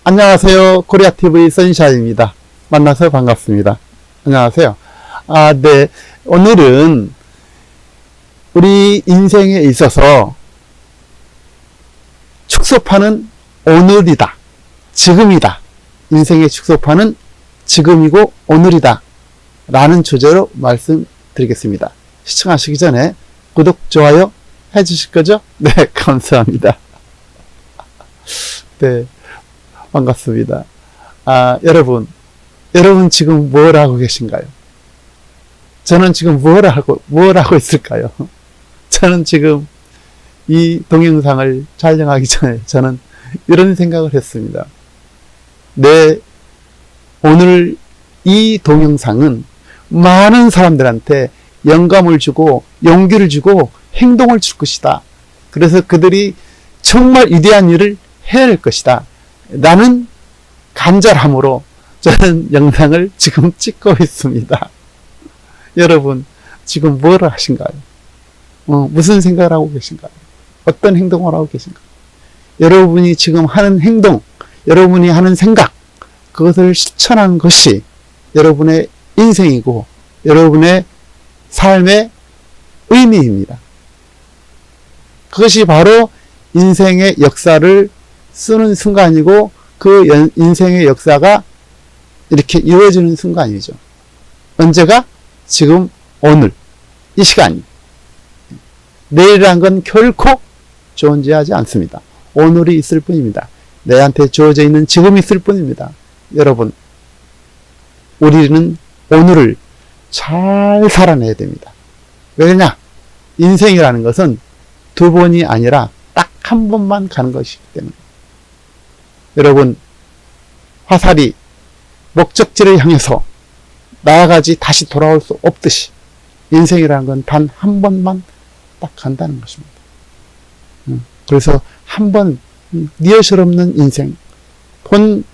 안녕하세요. 코리아TV 선샤인입니다. 만나서 반갑습니다. 안녕하세요. 네. 오늘은 우리 인생에 있어서 축소판은 오늘이다. 지금이다. 인생의 축소판은 지금이고 오늘이다. 라는 주제로 말씀드리겠습니다. 시청하시기 전에 구독, 좋아요 해주실 거죠? 네, 감사합니다. 네, 반갑습니다. 여러분 지금 뭘 하고 계신가요? 저는 지금 뭘 하고 있을까요? 저는 지금 이 동영상을 촬영하기 전에 저는 이런 생각을 했습니다. 오늘 이 동영상은 많은 사람들한테 영감을 주고 용기를 주고 행동을 줄 것이다. 그래서 그들이 정말 위대한 일을 해야 할 것이다. 라는 간절함으로 저는 영상을 지금 찍고 있습니다. 여러분 지금 뭘 하신가요? 무슨 생각을 하고 계신가요? 어떤 행동을 하고 계신가요? 여러분이 지금 하는 행동, 여러분이 하는 생각, 그것을 실천하는 것이 여러분의 인생이고 여러분의 삶의 의미입니다. 그것이 바로 인생의 역사를 쓰는 순간이고 그 인생의 역사가 이렇게 이루어지는 순간이죠. 언제가? 지금 오늘 이 시간이. 내일이란 건 결코 존재하지 않습니다. 오늘이 있을 뿐입니다. 내한테 주어져 있는 지금이 있을 뿐입니다. 여러분, 우리는 오늘을 잘 살아내야 됩니다. 왜냐? 인생이라는 것은 두 번이 아니라 딱 한 번만 가는 것이기 때문에. 여러분, 화살이 목적지를 향해서 나아가지 다시 돌아올 수 없듯이 인생이라는 건 단 한 번만 딱 간다는 것입니다. 그래서 한 번 리허설 없는 인생, 본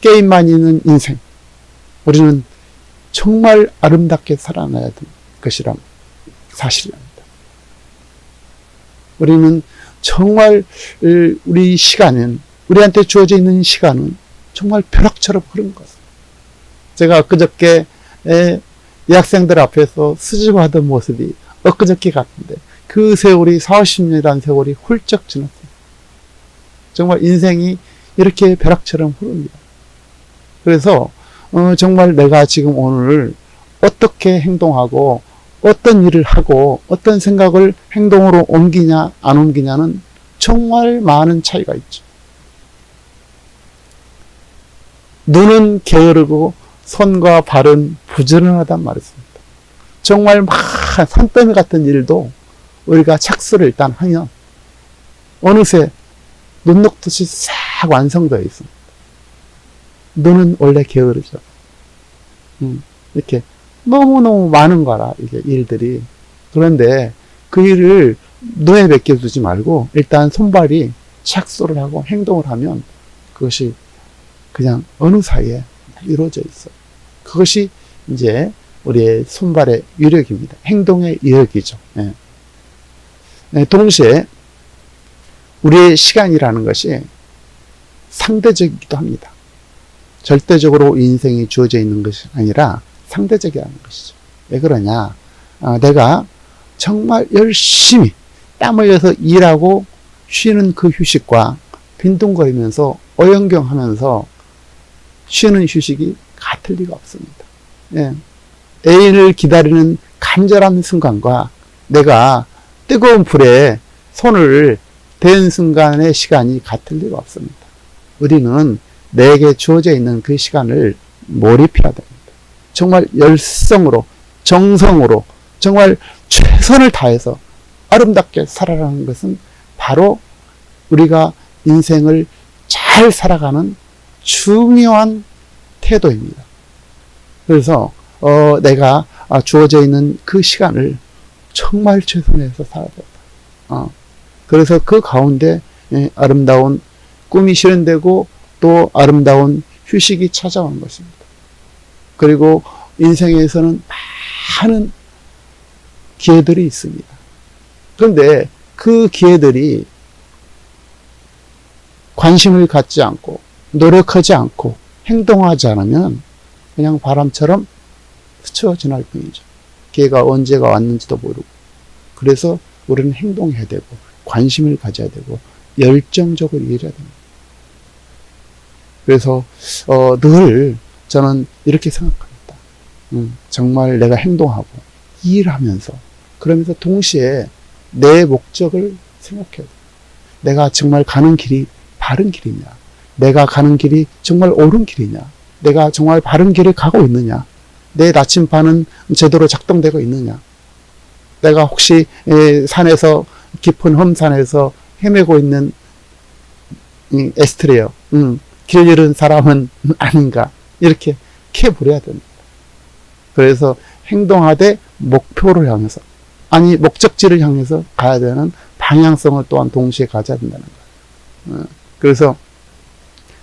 게임만 있는 인생, 우리는 정말 아름답게 살아나야 될 것이란 사실입니다. 우리는 정말 우리 시간은, 우리한테 주어져 있는 시간은 정말 벼락처럼 흐른 것. 제가 엊그저께 여학생들 앞에서 수줍어하던 모습이 엊그저께 같은데 그 세월이 40년이라는 세월이 훌쩍 지났어요. 정말 인생이 이렇게 벼락처럼 흐릅니다. 그래서 정말 내가 지금 오늘 어떻게 행동하고 어떤 일을 하고 어떤 생각을 행동으로 옮기냐 안 옮기냐는 정말 많은 차이가 있죠. 눈은 게으르고 손과 발은 부지런하단 말이었습니다. 정말 막 산더미 같은 일도 우리가 착수를 일단 하면 어느새 눈 녹듯이 싹 완성되어 있습니다. 눈은 원래 게으르죠. 이렇게 너무너무 많은 거라, 이게 일들이. 그런데 그 일을 눈에 맡겨두지 말고 일단 손발이 착수를 하고 행동을 하면 그것이 그냥 어느 사이에 이루어져 있어요. 그것이 이제 우리의 손발의 위력입니다. 행동의 위력이죠. 동시에 우리의 시간이라는 것이 상대적이기도 합니다. 절대적으로 인생이 주어져 있는 것이 아니라 상대적이라는 것이죠. 왜 그러냐? 내가 정말 열심히 땀 흘려서 일하고 쉬는 그 휴식과 빈둥거리면서 어영경하면서 쉬는 휴식이 같을 리가 없습니다. 애인을 기다리는 간절한 순간과 내가 뜨거운 불에 손을 댄 순간의 시간이 같을 리가 없습니다. 우리는 내게 주어져 있는 그 시간을 몰입해야 됩니다. 정말 열성으로, 정성으로, 정말 최선을 다해서 아름답게 살아가는 것은 바로 우리가 인생을 잘 살아가는 중요한 태도입니다. 그래서 내가 주어져 있는 그 시간을 정말 최선에서 살아야 된다. 그래서 그 가운데 아름다운 꿈이 실현되고 또 아름다운 휴식이 찾아오는 것입니다. 그리고 인생에서는 많은 기회들이 있습니다. 그런데 그 기회들이 관심을 갖지 않고 노력하지 않고 행동하지 않으면 그냥 바람처럼 스쳐 지날 뿐이죠. 기회가 언제가 왔는지도 모르고. 그래서 우리는 행동해야 되고 관심을 가져야 되고 열정적으로 일해야 됩니다. 그래서 늘 저는 이렇게 생각합니다. 정말 내가 행동하고 일하면서 그러면서 동시에 내 목적을 생각해야 돼요. 내가 정말 가는 길이 바른 길이냐? 내가 가는 길이 정말 옳은 길이냐? 내가 정말 바른 길을 가고 있느냐? 내 나침반은 제대로 작동되고 있느냐? 내가 혹시 산에서 깊은 험산에서 헤매고 있는 에스트레어, 길 잃은 사람은 아닌가? 이렇게 캐버려야 됩니다. 그래서 행동하되 목표를 향해서, 아니 목적지를 향해서 가야 되는 방향성을 또한 동시에 가져야 된다는 거예요. 그래서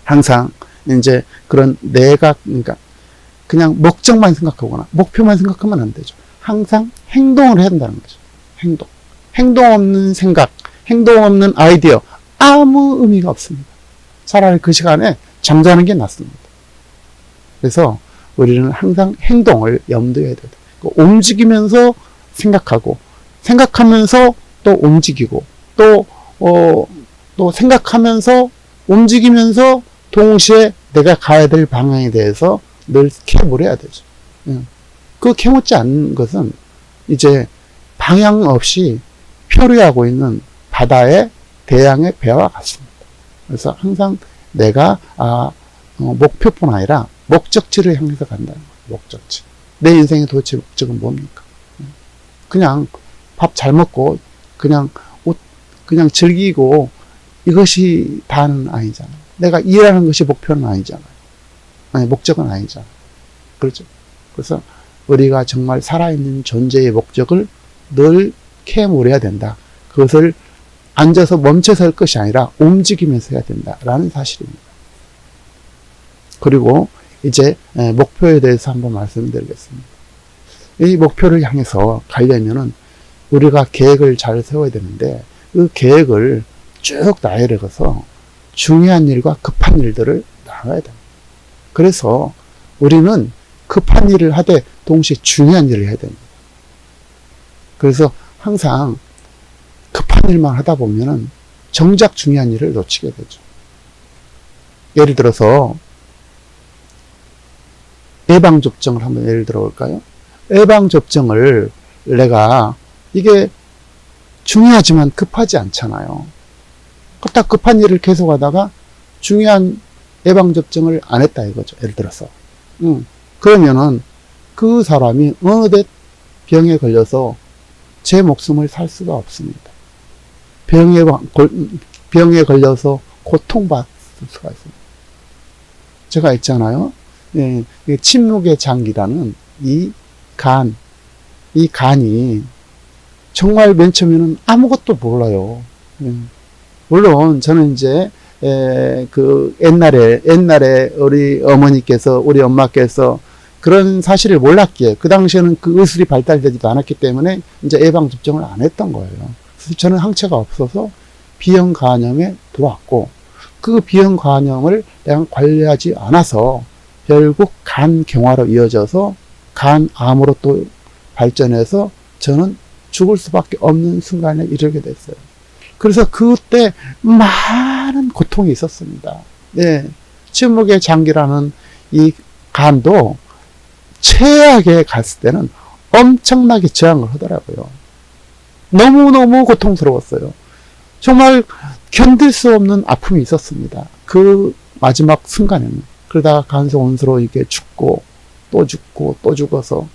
항상 이제 그런 내가, 그러니까 그냥 목적만 생각하거나 목표만 생각하면 안 되죠. 항상 행동을 해야 된다는 거죠. 행동 없는 생각, 행동 없는 아이디어 아무 의미가 없습니다. 차라리 그 시간에 잠자는 게 낫습니다. 그래서 우리는 항상 행동을 염두에 둬야 돼요. 움직이면서 생각하고, 생각하면서 또 움직이고, 또 생각하면서 움직이면서 동시에 내가 가야 될 방향에 대해서 늘 캐물어야 되죠. 그 캐묻지 않는 것은 이제 방향 없이 표류하고 있는 바다의 대양의 배와 같습니다. 그래서 항상 내가 목표뿐 아니라 목적지를 향해서 간다는 거예요. 목적지. 내 인생의 도대체 목적은 뭡니까? 그냥 밥 잘 먹고 그냥 그냥 즐기고 이것이 다는 아니잖아요. 내가 일하는 것이 목표는 아니잖아요. 아니, 목적은 아니잖아요. 그렇죠? 그래서 우리가 정말 살아있는 존재의 목적을 늘 캐물어야 된다. 그것을 앉아서 멈춰서 할 것이 아니라 움직이면서 해야 된다라는 사실입니다. 그리고 이제 목표에 대해서 한번 말씀드리겠습니다. 이 목표를 향해서 가려면은 우리가 계획을 잘 세워야 되는데 그 계획을 쭉 나열해서 중요한 일과 급한 일들을 나눠야 됩니다. 그래서 우리는 급한 일을 하되 동시에 중요한 일을 해야 됩니다. 그래서 항상 급한 일만 하다 보면은 정작 중요한 일을 놓치게 되죠. 예를 들어서 예방접종을 한번 예를 들어 볼까요? 예방접종을 내가 이게 중요하지만 급하지 않잖아요. 딱 급한 일을 계속 하다가 중요한 예방접종을 안 했다 이거죠. 예를 들어서. 그러면은 그 사람이 어느덧 병에 걸려서 제 목숨을 살 수가 없습니다. 병에 걸려서 고통받을 수가 있습니다. 제가 있잖아요. 침묵의 장기라는 이 간이 정말 맨 처음에는 아무것도 몰라요. 물론 저는 이제 그 옛날에 우리 어머니께서 우리 엄마께서 그런 사실을 몰랐기에 그 당시에는 그 의술이 발달되지도 않았기 때문에 이제 예방 접종을 안 했던 거예요. 그래서 저는 항체가 없어서 비형 간염에 들어왔고 그 비형 간염을 내가 관리하지 않아서 결국 간경화로 이어져서 간암으로 또 발전해서 저는 죽을 수밖에 없는 순간에 이르게 됐어요. 그래서 그때 많은 고통이 있었습니다. 네. 침묵의 장기라는 이 간도 최악에 갔을 때는 엄청나게 저항을 하더라고요. 너무너무 고통스러웠어요. 정말 견딜 수 없는 아픔이 있었습니다. 그 마지막 순간에는. 그러다가 간소 온수로 이게 죽고 또 죽고 또 죽어서.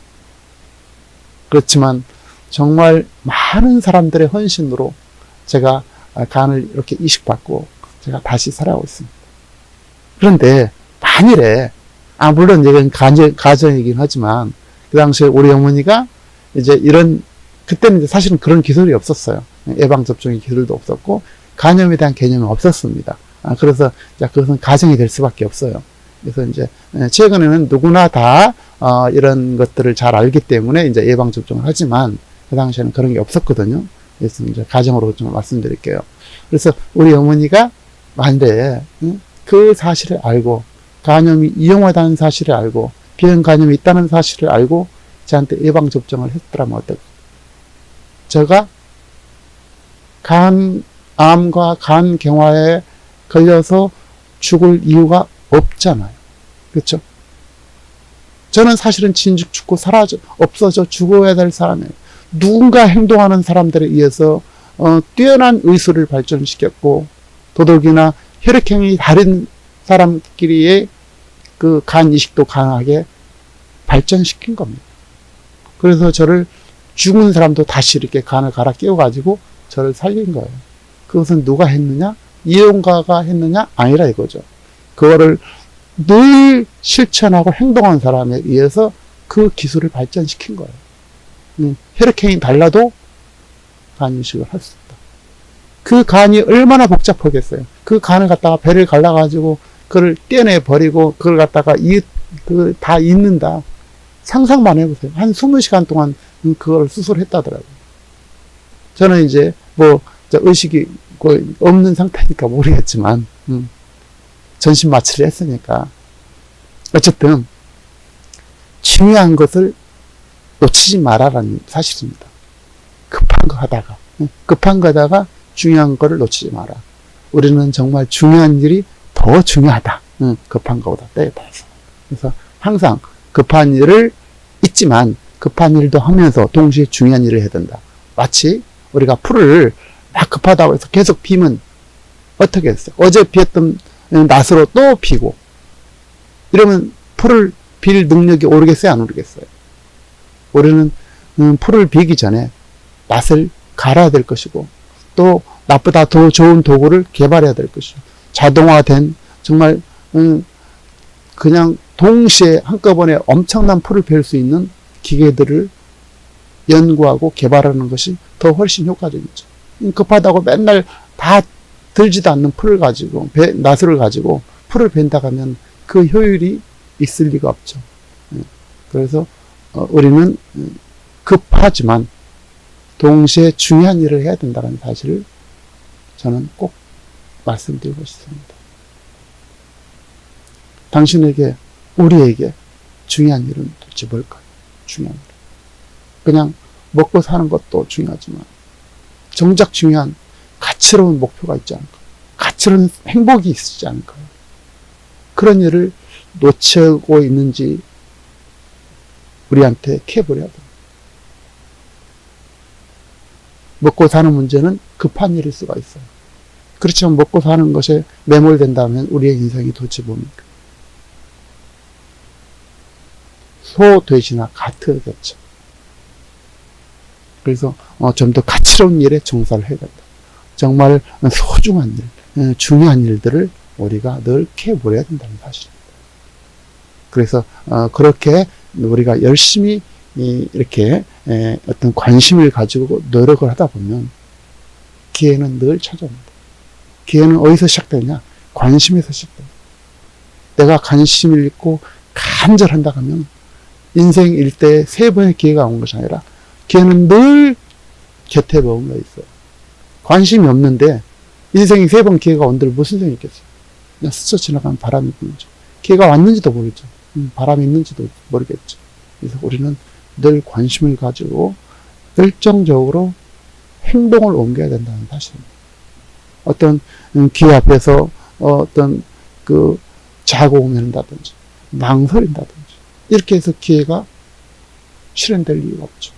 그렇지만 정말 많은 사람들의 헌신으로 제가 간을 이렇게 이식받고 제가 다시 살아오고 있습니다. 그런데 만일에 물론 이건 가정이긴 하지만 그 당시에 우리 어머니가 이제 그때는 이제 사실은 그런 기술이 없었어요. 예방접종의 기술도 없었고 간염에 대한 개념이 없었습니다. 그래서 그것은 가정이 될 수밖에 없어요. 그래서 이제 최근에는 누구나 다 이런 것들을 잘 알기 때문에 이제 예방접종을 하지만 그 당시에는 그런 게 없었거든요. 그래서 이제 가정으로 좀 말씀드릴게요. 그래서 우리 어머니가 만일에 그 사실을 알고, 간염이 이용하다는 사실을 알고, 비형 간염이 있다는 사실을 알고 저한테 예방접종을 했더라면 어떨까? 제가 간암과 간경화에 걸려서 죽을 이유가 없잖아요. 그렇죠? 저는 사실은 진즉 죽고 없어져 죽어야 될 사람이에요. 누군가 행동하는 사람들에 의해서 뛰어난 의술을 발전시켰고, 도덕이나 혈액형이 다른 사람끼리의 그 간 이식도 강하게 발전시킨 겁니다. 그래서 저를 죽은 사람도 다시 이렇게 간을 갈아 끼워가지고 저를 살린 거예요. 그것은 누가 했느냐? 이용가가 했느냐? 아니라 이거죠. 그거를 늘 실천하고 행동한 사람에 의해서 그 기술을 발전시킨 거예요. 혈액형이 달라도 간 이식을 할 수 있다. 그 간이 얼마나 복잡하겠어요. 그 간을 갖다가 배를 갈라가지고 그걸 떼내버리고 그걸 갖다가 다 잊는다. 상상만 해보세요. 한 20시간 동안 그걸 수술했다더라고요. 저는 이제 의식이 없는 상태니까 모르겠지만, 전신 마취를 했으니까. 어쨌든, 중요한 것을 놓치지 말아라는 사실입니다. 급한 거 하다가 중요한 거를 놓치지 마라. 우리는 정말 중요한 일이 더 중요하다. 급한 거보다 때에 따라서. 그래서 항상 급한 일을 있지만 급한 일도 하면서 동시에 중요한 일을 해야 된다. 마치 우리가 풀을 막 급하다고 해서 계속 비면 어떻게 했어요? 어제 비했던 낫으로 또 비고 이러면 풀을 빌 능력이 오르겠어요? 안 오르겠어요? 우리는 풀을 비기 전에 낫을 갈아야 될 것이고 또 나보다 더 좋은 도구를 개발해야 될 것이고 자동화된 정말 그냥 동시에 한꺼번에 엄청난 풀을 벨 수 있는 기계들을 연구하고 개발하는 것이 더 훨씬 효과적이죠. 급하다고 맨날 다 들지도 않는 풀을 가지고 나스를 가지고 풀을 벤다고 하면 그 효율이 있을 리가 없죠. 그래서 우리는 급하지만 동시에 중요한 일을 해야 된다는 사실을 저는 꼭 말씀드리고 싶습니다. 당신에게, 우리에게 중요한 일은 도대체 뭘까요? 중요한 일. 그냥 먹고 사는 것도 중요하지만 정작 중요한 가치로운 목표가 있지 않을까요? 가치로운 행복이 있지 않을까요? 그런 일을 놓치고 있는지 우리한테 캐버려야 됩니다. 먹고 사는 문제는 급한 일일 수가 있어요. 그렇지만 먹고 사는 것에 매몰된다면 우리의 인생이 도대체 뭡니까? 소, 돼지나 같으겠죠. 그래서 좀 더 가치로운 일에 종사를 해야 된다. 정말 소중한 일, 중요한 일들을 우리가 늘 캐버려야 된다는 사실입니다. 그래서 그렇게 우리가 열심히 이렇게 어떤 관심을 가지고 노력을 하다 보면 기회는 늘 찾아옵니다. 기회는 어디서 시작되냐? 관심에서 시작됩니다. 내가 관심을 잃고 간절한다 하면 인생 일대에 3번의 기회가 온 것이 아니라 기회는 늘 곁에 머물러 있어요. 관심이 없는데 인생이 3번 기회가 온들 무슨 소용이 있겠어요? 그냥 스쳐 지나가는 바람이 부는죠. 기회가 왔는지도 모르죠. 바람이 있는지도 모르겠죠. 그래서 우리는 늘 관심을 가지고 열정적으로 행동을 옮겨야 된다는 사실입니다. 어떤 기회 앞에서 어떤 그 자고움을 한다든지 망설인다든지 이렇게 해서 기회가 실현될 이유가 없죠.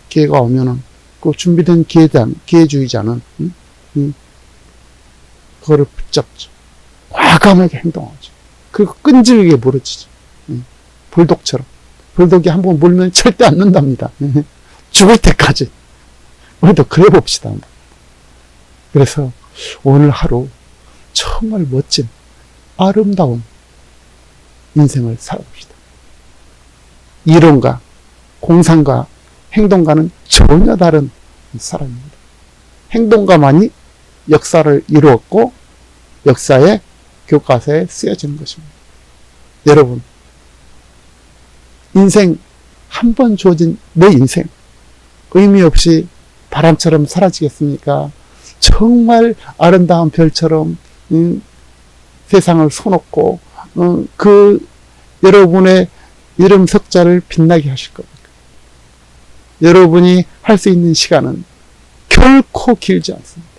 기회가 오면은 그 준비된 기회주의자는 그거를 붙잡죠. 과감하게 행동하죠. 그리고 끈질기게 부르치죠. 불독처럼. 불독이 한번 물면 절대 안 는답니다. 죽을 때까지. 우리도 그래 봅시다. 그래서 오늘 하루 정말 멋진 아름다운 인생을 살아봅시다. 이론과 공상과 행동과는 전혀 다른 사람입니다. 행동가만이 역사를 이루었고 역사의 교과서에 쓰여지는 것입니다. 여러분, 인생 한 번 주어진 내 인생 의미 없이 바람처럼 사라지겠습니까? 정말 아름다운 별처럼 세상을 손없고 그 여러분의 이름 석자를 빛나게 하실 겁니까? 여러분이 할 수 있는 시간은 결코 길지 않습니다.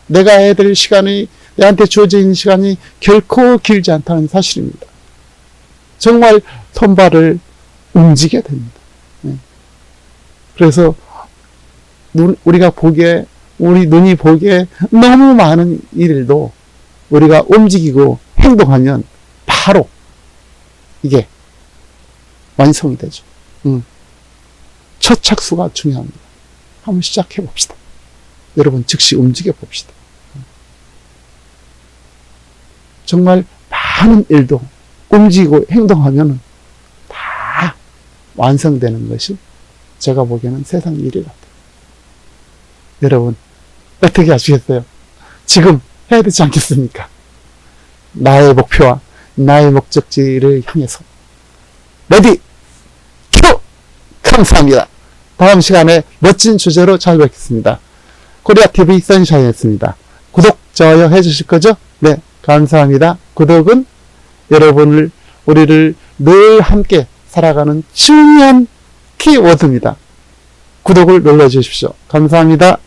내가 해야 될 시간이, 내한테 주어져 있는 시간이 결코 길지 않다는 사실입니다. 정말 손발을 움직여야 됩니다. 그래서 우리가 보기에, 우리 눈이 보기에 너무 많은 일도 우리가 움직이고 행동하면 바로 이게 완성이 되죠. 첫 착수가 중요합니다. 한번 시작해 봅시다. 여러분 즉시 움직여 봅시다. 정말 많은 일도 움직이고 행동하면 다 완성되는 것이 제가 보기에는 세상 일이 같아요. 여러분 어떻게 하시겠어요? 지금 해야 되지 않겠습니까? 나의 목표와 나의 목적지를 향해서 레디 큐! 감사합니다. 다음 시간에 멋진 주제로 찾아뵙겠습니다. 코리아TV 선샤인이었습니다. 구독, 좋아요 해주실 거죠? 네, 감사합니다. 구독은 우리를 늘 함께 살아가는 중요한 키워드입니다. 구독을 눌러주십시오. 감사합니다.